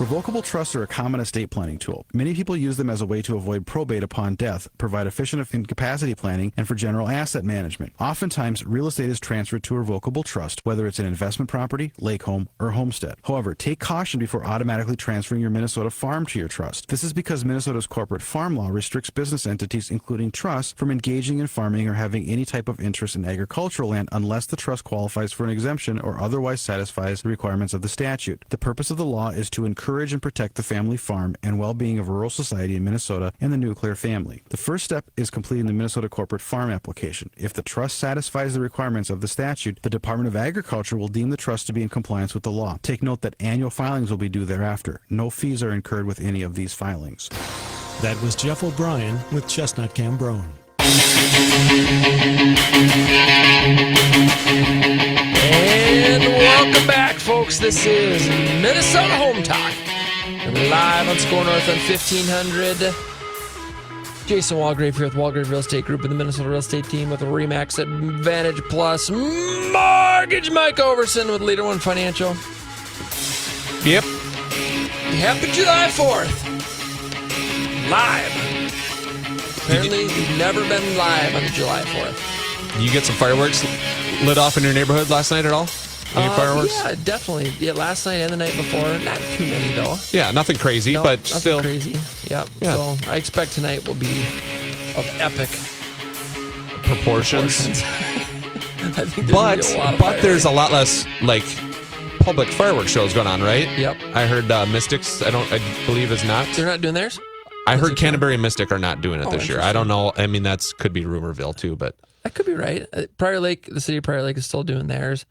Revocable trusts are a common estate planning tool. Many people use them as a way to avoid probate upon death, provide efficient incapacity planning, and for general asset management. Oftentimes, real estate is transferred to a revocable trust, whether it's an investment property, lake home, or homestead. However, take caution before automatically transferring your Minnesota farm to your trust. This is because Minnesota's corporate farm law restricts business entities, including trusts, from engaging in farming or having any type of interest in agricultural land unless the trust qualifies for an exemption or otherwise satisfies the requirements of the statute. The purpose of the law is to encourage and protect the family farm and well-being of rural society in Minnesota and the nuclear family. The first step is completing the Minnesota corporate farm application. If the trust satisfies the requirements of the statute, the Department of Agriculture will deem the trust to be in compliance with the law. Take note that annual filings will be due thereafter. No fees are incurred with any of these filings. That was Jeff O'Brien with Chestnut Cambrone. And welcome back, folks. This is Minnesota Home Talk. We're live on Score North on 1500. Jason Walgrave here with Walgrave Real Estate Group and the Minnesota Real Estate Team with RE/MAX Advantage Plus Mortgage. Mike Overson with Leader One Financial. Yep. Happy July 4th. Live. Apparently, we've never been live on July 4th. You get some fireworks lit off in your neighborhood last night at all? Any fireworks? Yeah, definitely. Yeah, last night and the night before. Not too many, though. Yeah, nothing crazy, No, but nothing still. crazy. Yeah. Yeah. So I expect tonight will be of epic Proportions. I think there's gonna be a lot of But there's a lot less, like, public fireworks shows going on, right? Yep. I heard Mystics, I believe is not. They're not doing theirs? I heard Canterbury and Mystic are not doing it Oh, this year. I don't know. I mean, could be Rumorville too, but That could be right. Prior Lake, the city of Prior Lake is still doing theirs.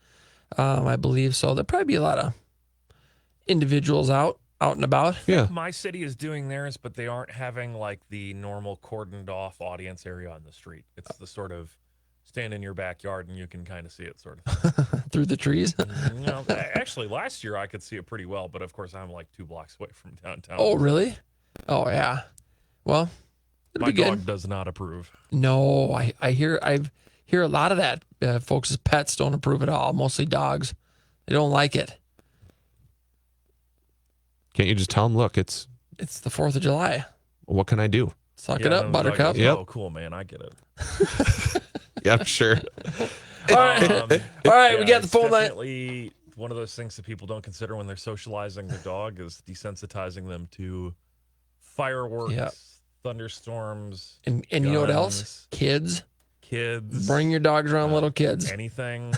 I believe so. There'll probably be a lot of individuals out and about. Yeah. My city is doing theirs, but they aren't having like the normal cordoned off audience area on the street. It's the sort of stand in your backyard and you can kind of see it sort of through the trees. Actually, last year I could see it pretty well, but of course I'm like 2 blocks away from downtown. Oh, really? Oh, yeah. Well, it'll My be good. dog does not approve. No, I hear a lot of that. Folks' pets don't approve at all. Mostly dogs. They don't like it. can't you just tell them, look, it's the 4th of July. What can I do? Suck it up, Buttercup. Oh, cool, man. I get it. Yeah, I'm sure. All right, we got the phone line. Definitely one of those things that people don't consider when they're socializing their dog is desensitizing them to fireworks, thunderstorms, and you know what else? Kids. Bring your dogs around little kids. Anything.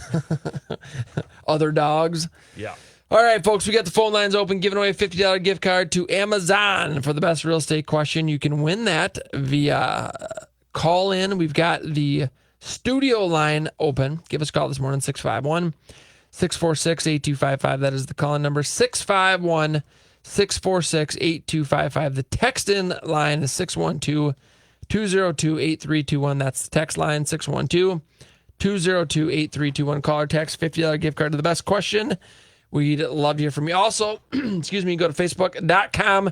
Other dogs. Yeah. All right, folks, we got the phone lines open, giving away a $50 gift card to Amazon for the best real estate question. You can win that via call in. We've got the studio line open. Give us a call this morning, 651-646-8255. That is the call-in number, 651-646-8255. The text-in line is 612-202-8321. That's the text line, 612-202-8321. Call or text, $50 gift card to the best question. We'd love to hear from you. Also, excuse me, go to facebook.com,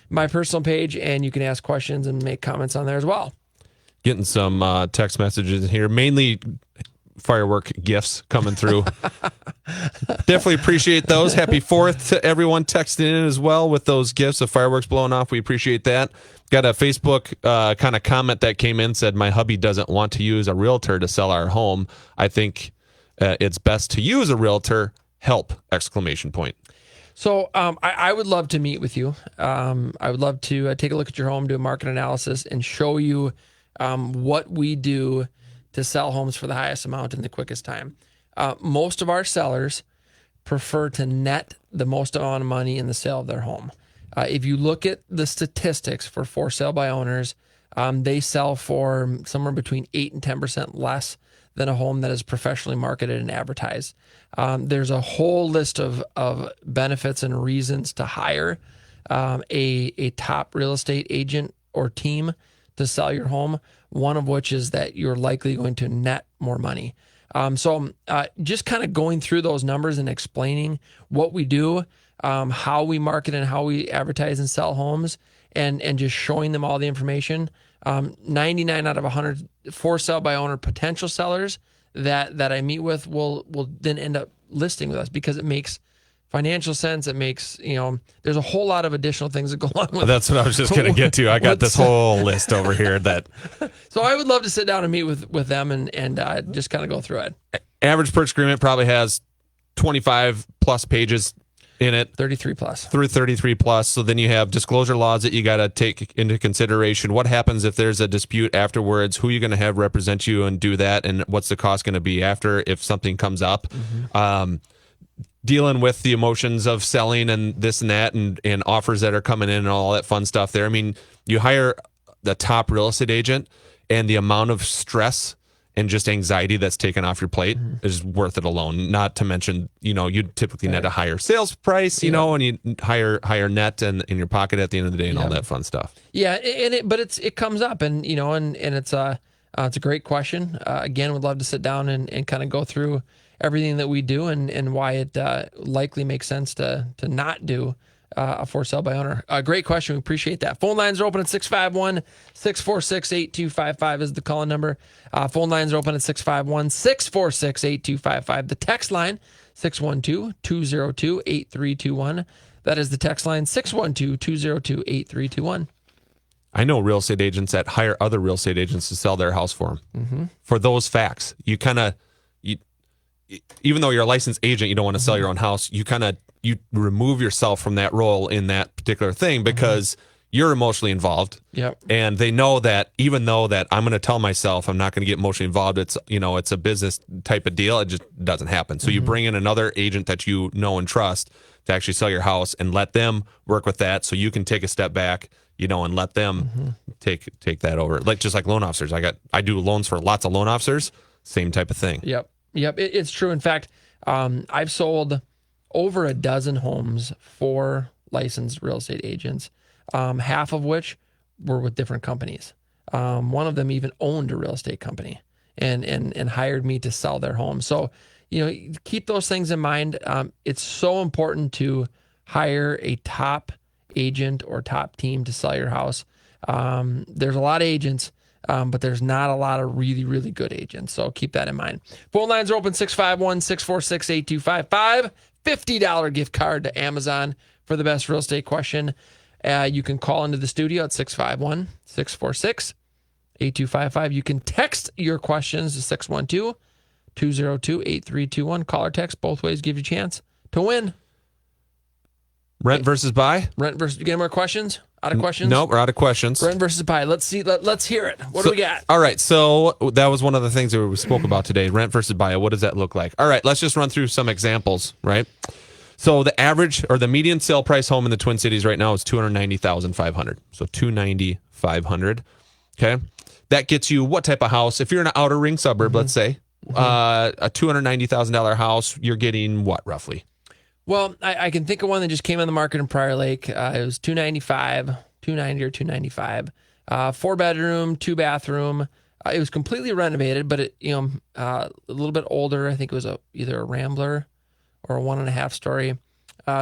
my personal page, and you can ask questions and make comments on there as well. Getting some text messages here, mainly firework gifts coming through. Definitely appreciate those. Happy 4th to everyone texting in as well with those gifts of fireworks blowing off. We appreciate that. Got a Facebook kind of comment that came in, said, my hubby doesn't want to use a realtor to sell our home. I think it's best to use a realtor. Help! ! So I would love to meet with you. I would love to take a look at your home, do a market analysis, and show you what we do to sell homes for the highest amount in the quickest time. Most of our sellers prefer to net the most amount of money in the sale of their home. If you look at the statistics for sale by owners, they sell for somewhere between 8 and 10% less than a home that is professionally marketed and advertised. There's a whole list of benefits and reasons to hire a top real estate agent or team to sell your home, one of which is that you're likely going to net more money. So just kind of going through those numbers and explaining what we do, how we market and how we advertise and sell homes, and just showing them all the information. 99 out of 100 for sale by owner potential sellers that I meet with will then end up listing with us because it makes financial sense. It makes, there's a whole lot of additional things that go along with it. That's what I was just going to get to. I got this whole list over here that. So I would love to sit down and meet with them and just kind of go through it. Average purchase agreement probably has 25 plus pages in it. 33 plus. Through 33 plus. So then you have disclosure laws that you got to take into consideration. What happens if there's a dispute afterwards? Who are you going to have represent you and do that? And what's the cost going to be after if something comes up? Mm-hmm. Dealing with the emotions of selling and this and that and offers that are coming in and all that fun stuff there. I mean, you hire the top real estate agent and the amount of stress and just anxiety that's taken off your plate is worth it alone. Not to mention, you typically net a higher sales price, and you higher net in your pocket at the end of the day and all that fun stuff. Yeah, but it comes up and it's a great question. Again, would love to sit down and kind of go through everything that we do and why it likely makes sense to not do a for sale by owner. Great question. We appreciate that. Phone lines are open at 651-646-8255 is the call number. Phone lines are open at 651-646-8255. The text line, 612-202-8321. That is the text line, 612-202-8321. I know real estate agents that hire other real estate agents to sell their house for them. Mm-hmm. For those facts, you even though you're a licensed agent, you don't want to sell your own house. You remove yourself from that role in that particular thing because you're emotionally involved. Yep. And they know that even though that I'm going to tell myself I'm not going to get emotionally involved, it's a business type of deal. It just doesn't happen. So you bring in another agent that you know and trust to actually sell your house and let them work with that so you can take a step back, and let them take that over. Just like loan officers. I do loans for lots of loan officers, same type of thing. Yep. It's true. In fact, I've sold over a dozen homes for licensed real estate agents, half of which were with different companies. One of them even owned a real estate company and hired me to sell their home. So, keep those things in mind. It's so important to hire a top agent or top team to sell your house. There's a lot of agents, but there's not a lot of really, really good agents. So keep that in mind. Phone lines are open, 651-646-8255. $50 gift card to Amazon for the best real estate question. You can call into the studio at 651-646-8255. You can text your questions to 202-8321. Call or text. Both ways give you a chance to win. Rent versus buy? Rent versus, you get any more questions? Out of questions? Nope, we're out of questions. Rent versus buy. Let's see. Let's hear it. What do we got? All right, so that was one of the things that we spoke about today, rent versus buy. What does that look like? All right, let's just run through some examples, right? So the average or the median sale price home in the Twin Cities right now is $290,500. So $290,500. Okay. That gets you what type of house? If you're in an outer ring suburb, let's say, a $290,000 house, you're getting what roughly? Well, I can think of one that just came on the market in Prior Lake. It was $290 or $295. 4-bedroom, 2-bathroom. It was completely renovated, but it a little bit older. I think it was either a Rambler or a 1.5-story,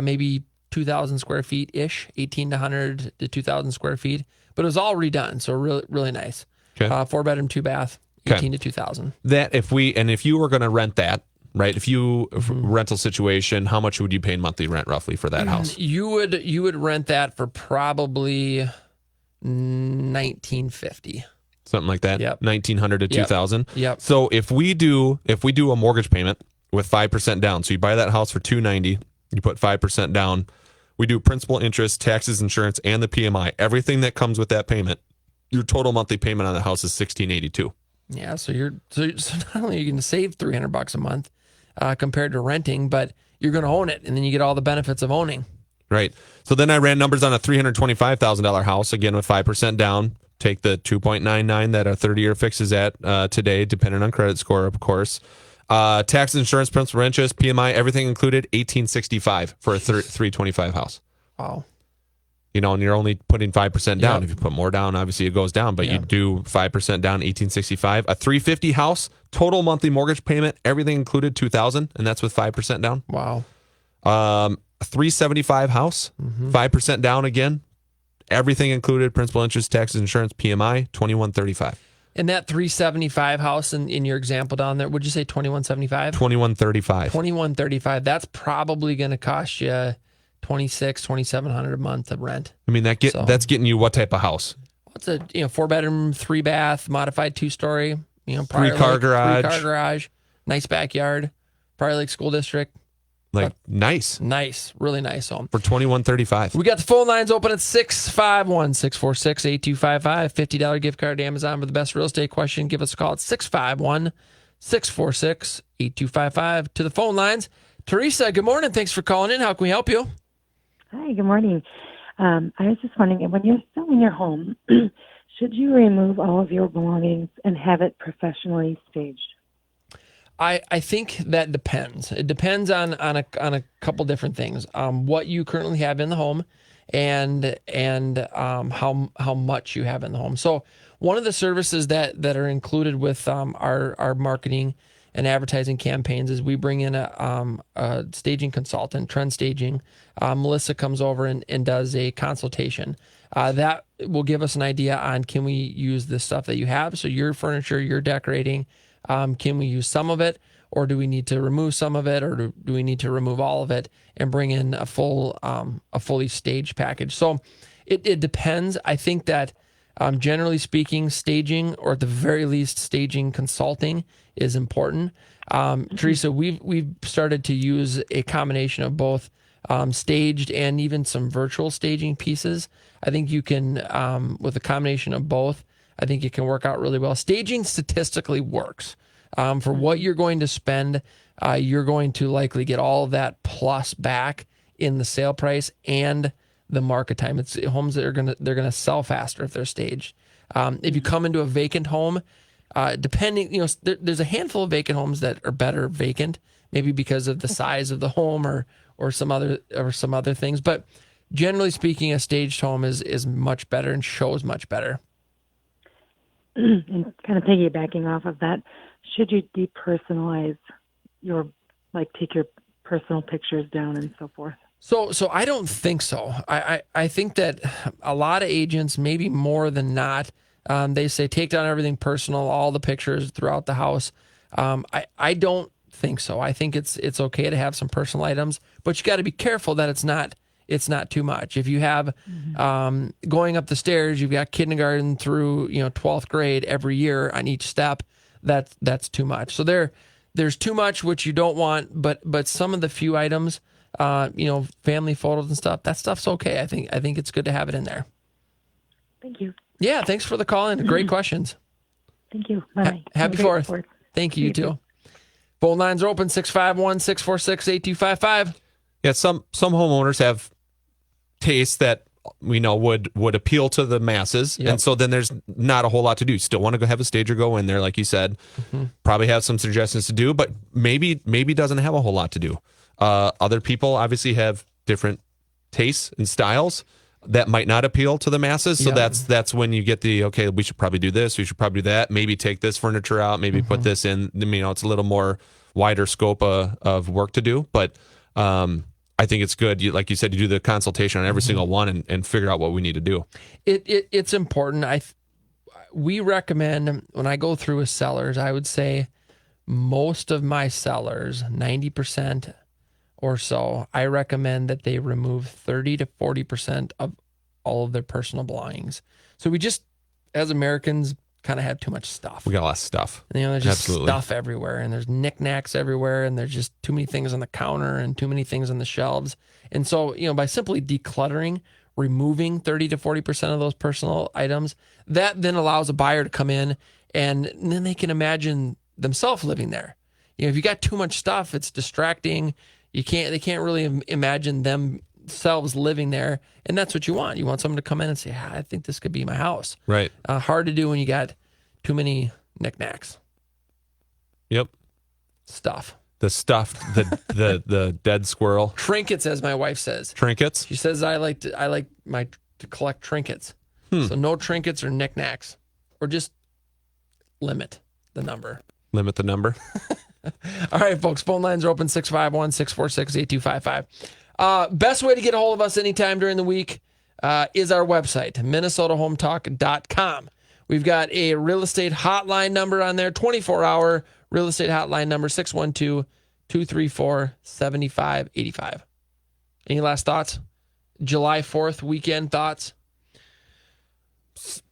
maybe 2,000 square feet ish, 1,800 to 2,000 square feet. But it was all redone, so really really nice. Okay. 4-bedroom, 2-bath, 18 to 2,000. That if you were going to rent that. Right. If rental situation, how much would you pay in monthly rent roughly for that house? You would rent that for probably $1,950. Something like that. Yep. $1,900 to $2,000. Yep. So if we do a mortgage payment with 5% down, so you buy that house for $290, you put 5% down, we do principal, interest, taxes, insurance, and the PMI, everything that comes with that payment, your total monthly payment on the house is $1,682. Yeah. So not only are you going to save $300 a month, compared to renting, but you're going to own it, and then you get all the benefits of owning. Right. So then I ran numbers on a $325,000 house, again with 5% down. Take the 2.99 that a 30-year fix is at today, depending on credit score, of course. Taxes, insurance, principal, interest, PMI, everything included, $1,865 for a 325 house. Wow. And you're only putting 5% down. Yep. If you put more down, obviously it goes down, but you do 5% down, $1,865. A 350 house, total monthly mortgage payment, everything included, $2,000, and that's with 5% down. Wow. A 375 house, 5% down again, everything included, principal, interest, taxes, insurance, PMI, $2,135. And that 375 house in your example down there, would you say 2175? $2,135. $2,135. That's probably going to cost you $2,700 a month of rent. I mean, that's getting you what type of house? It's a 4-bedroom, 3-bath, modified 2-story. Three-car garage, nice backyard, Prior Lake School District. Nice, really nice home for $2,135. We got the phone lines open at 651-646-8255. $50 gift card to Amazon for the best real estate question. Give us a call at 651-646-8255. To the phone lines, Teresa. Good morning. Thanks for calling in. How can we help you? Hi, good morning. I was just wondering, when you're selling your home, should you remove all of your belongings and have it professionally staged? I think that depends. It depends on a couple different things. What you currently have in the home, and how much you have in the home. So one of the services that are included with our marketing and advertising campaigns is we bring in a staging consultant, Trend Staging. Melissa comes over and does a consultation. That will give us an idea on, can we use this stuff that you have? So your furniture, your decorating, can we use some of it, or do we need to remove some of it, or do we need to remove all of it and bring in a fully staged package? So it depends. I think that generally speaking, staging, or at the very least staging consulting, is important. Teresa, we've started to use a combination of both staged and even some virtual staging pieces. I think you can, with a combination of both, I think it can work out really well. Staging statistically works. For what you're going to spend, you're going to likely get all of that plus back in the sale price and the market time. It's homes that they're gonna sell faster if they're staged. If you come into a vacant home, depending, there's a handful of vacant homes that are better vacant, maybe because of the size of the home or some other things. But generally speaking, a staged home is much better and shows much better. And kind of piggybacking off of that, should you depersonalize take your personal pictures down and so forth? So I don't think so. I think that a lot of agents, maybe more than not, they say take down everything personal, all the pictures throughout the house. I don't think so. I think it's okay to have some personal items, but you got to be careful that it's not too much. If you have going up the stairs, you've got kindergarten through 12th grade every year on each step. That's too much. So there's too much which you don't want, but some of the few items, family photos and stuff, that stuff's okay. I think it's good to have it in there. Thank you. Yeah, thanks for the call and great questions. Thank you. Bye. Happy 4th. Thank you, you too. Phone lines are open, 651-646-8255. Yeah, some homeowners have tastes that we know would appeal to the masses, Yep. and so then there's not a whole lot to do. You still want to go have a stager go in there, like you said. Probably have some suggestions to do, but maybe doesn't have a whole lot to do. Other people obviously have different tastes and styles that might not appeal to the masses. So Yeah. that's when you get okay, we should probably do this, we should probably do that, maybe take this furniture out, maybe put this in. It's a little more wider scope of work to do, but I think it's good. Like you said, you do the consultation on every single one and figure out what we need to do. It's important. We recommend, when I go through with sellers, I would say most of my sellers, 90% or so, I recommend that they remove 30 to 40% of all of their personal belongings. So we just, as Americans, kind of have too much stuff. We got a lot of stuff. And, there's just Absolutely. stuff everywhere, and there's knickknacks everywhere, and there's just too many things on the counter and too many things on the shelves. And so, by simply decluttering, removing 30 to 40% of those personal items, that then allows a buyer to come in and then they can imagine themselves living there. If you got too much stuff, it's distracting. They can't really imagine themselves living there. And that's what you want. You want someone to come in and say, I think this could be my house. Right. Hard to do when you got too many knickknacks. Yep. Stuff. The stuff, the dead squirrel. Trinkets, as my wife says. Trinkets? She says I like to collect trinkets. So no trinkets or knickknacks. Or just limit the number. Limit the number. All right, folks. Phone lines are open, 651-646-8255. Best way to get a hold of us anytime during the week is our website, minnesotahometalk.com. We've got a real estate hotline number on there, 24-hour real estate hotline number, 612-234-7585. Any last thoughts? July 4th weekend thoughts?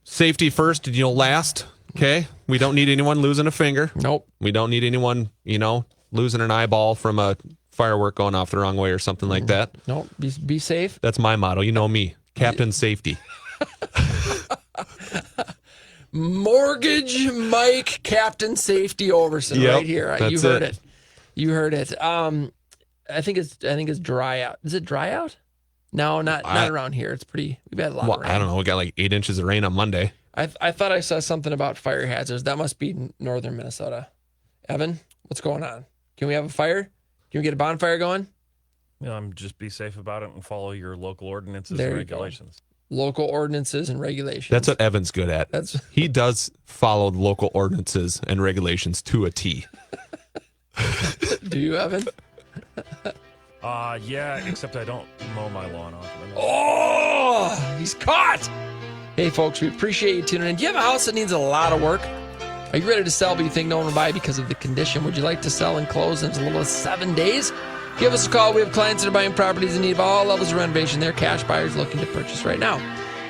Safety first, last. Okay? We don't need anyone losing a finger. Nope. We don't need anyone, losing an eyeball from a firework going off the wrong way or something like that. Nope. Be safe. That's my motto. You know me. Captain Safety. Mortgage Mike, Captain Safety Overson, Yep, right here. that's You heard it. it. You heard it. I think it's dry out. Is it dry out? No, not around here. It's pretty. We've had a lot of rain. I don't know. We got like 8 inches of rain on Monday. I thought I saw something about fire hazards. That must be northern Minnesota. Evan, what's going on? Can we have a fire? Can we get a bonfire going? Just be safe about it and follow your local ordinances There and you go. regulations. Local ordinances and regulations. That's what Evan's good at. He does follow local ordinances and regulations to a T. Do you, Evan? Yeah, except I don't mow my lawn off. Oh, he's caught. Hey, folks, we appreciate you tuning in. Do you have a house that needs a lot of work? Are you ready to sell, but you think no one will buy because of the condition? Would you like to sell and close in as little as 7 days? Give us a call. We have clients that are buying properties in need of all levels of renovation. They're cash buyers looking to purchase right now.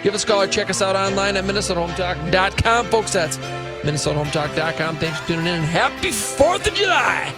Give us a call or check us out online at minnesotahometalk.com. Folks, that's minnesotahometalk.com. Thanks for tuning in, and happy 4th of July.